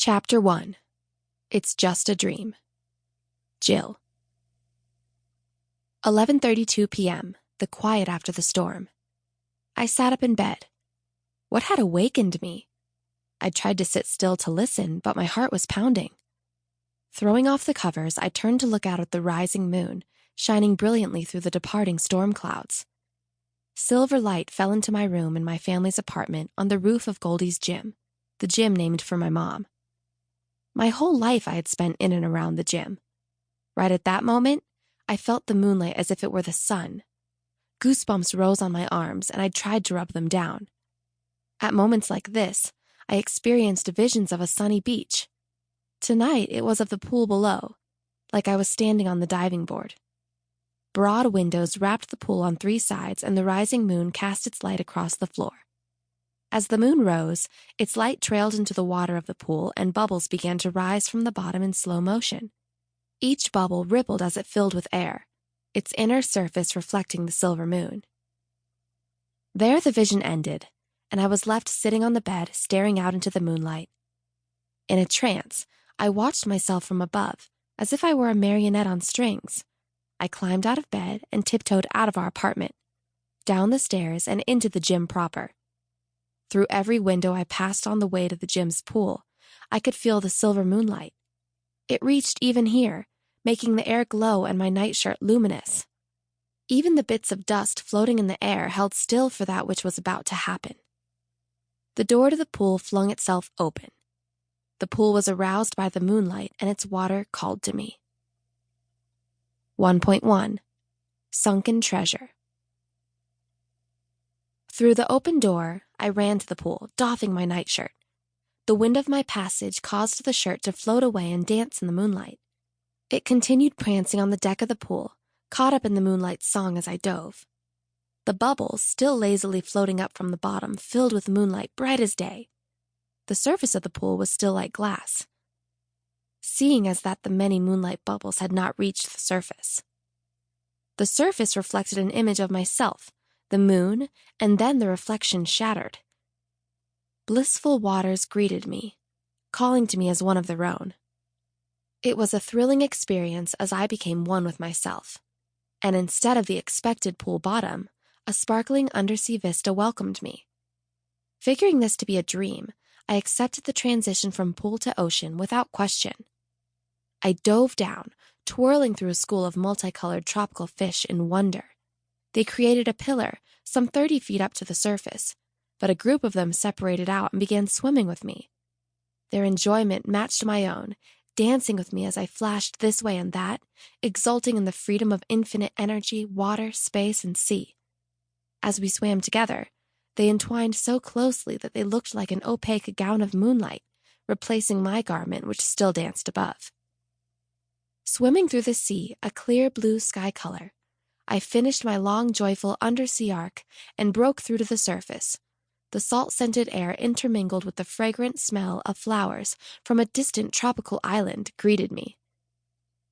Chapter 1. It's Just a Dream. Jill. 11:32 p.m., the quiet after the storm. I sat up in bed. What had awakened me? I tried to sit still to listen, but my heart was pounding. Throwing off the covers, I turned to look out at the rising moon, shining brilliantly through the departing storm clouds. Silver light fell into my room in my family's apartment on the roof of Goldie's gym, the gym named for my mom. My whole life I had spent in and around the gym. Right at that moment, I felt the moonlight as if it were the sun. Goosebumps rose on my arms, and I tried to rub them down. At moments like this, I experienced visions of a sunny beach. Tonight, it was of the pool below, like I was standing on the diving board. Broad windows wrapped the pool on three sides, and the rising moon cast its light across the floor. As the moon rose, its light trailed into the water of the pool, and bubbles began to rise from the bottom in slow motion. Each bubble rippled as it filled with air, its inner surface reflecting the silver moon. There the vision ended, and I was left sitting on the bed, staring out into the moonlight. In a trance, I watched myself from above, as if I were a marionette on strings. I climbed out of bed and tiptoed out of our apartment, down the stairs and into the gym proper. Through every window I passed on the way to the gym's pool, I could feel the silver moonlight. It reached even here, making the air glow and my nightshirt luminous. Even the bits of dust floating in the air held still for that which was about to happen. The door to the pool flung itself open. The pool was aroused by the moonlight, and its water called to me. 1.1. Sunken Treasure. Through the open door, I ran to the pool, doffing my nightshirt. The wind of my passage caused the shirt to float away and dance in the moonlight. It continued prancing on the deck of the pool, caught up in the moonlight's song as I dove. The bubbles, still lazily floating up from the bottom, filled with moonlight bright as day. The surface of the pool was still like glass, seeing as that the many moonlight bubbles had not reached the surface. The surface reflected an image of myself, the moon, and then the reflection shattered. Blissful waters greeted me, calling to me as one of their own. It was a thrilling experience as I became one with myself, and instead of the expected pool bottom, a sparkling undersea vista welcomed me. Figuring this to be a dream, I accepted the transition from pool to ocean without question. I dove down, twirling through a school of multicolored tropical fish in wonder. They created a pillar, some 30 feet up to the surface, but a group of them separated out and began swimming with me. Their enjoyment matched my own, dancing with me as I flashed this way and that, exulting in the freedom of infinite energy, water, space, and sea. As we swam together, they entwined so closely that they looked like an opaque gown of moonlight, replacing my garment which still danced above. Swimming through the sea, a clear blue sky color, I finished my long, joyful undersea arc and broke through to the surface. The salt-scented air intermingled with the fragrant smell of flowers from a distant tropical island greeted me.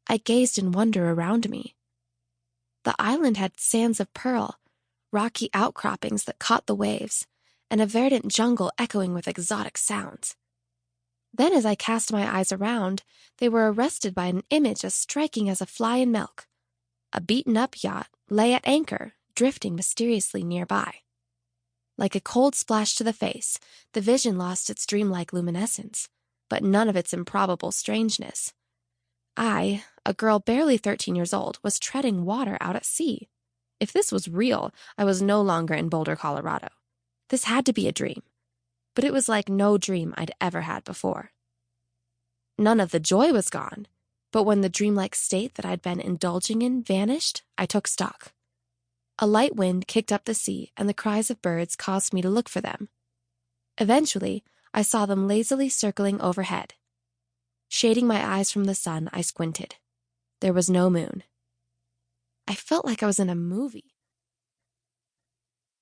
I gazed in wonder around me. The island had sands of pearl, rocky outcroppings that caught the waves, and a verdant jungle echoing with exotic sounds. Then as I cast my eyes around, they were arrested by an image as striking as a fly in milk. A beaten-up yacht lay at anchor, drifting mysteriously nearby. Like a cold splash to the face, the vision lost its dreamlike luminescence, but none of its improbable strangeness. I, a girl barely 13 years old, was treading water out at sea. If this was real, I was no longer in Boulder, Colorado. This had to be a dream, but it was like no dream I'd ever had before. None of the joy was gone, but when the dreamlike state that I'd been indulging in vanished, I took stock. A light wind kicked up the sea, and the cries of birds caused me to look for them. Eventually, I saw them lazily circling overhead. Shading my eyes from the sun, I squinted. There was no moon. I felt like I was in a movie.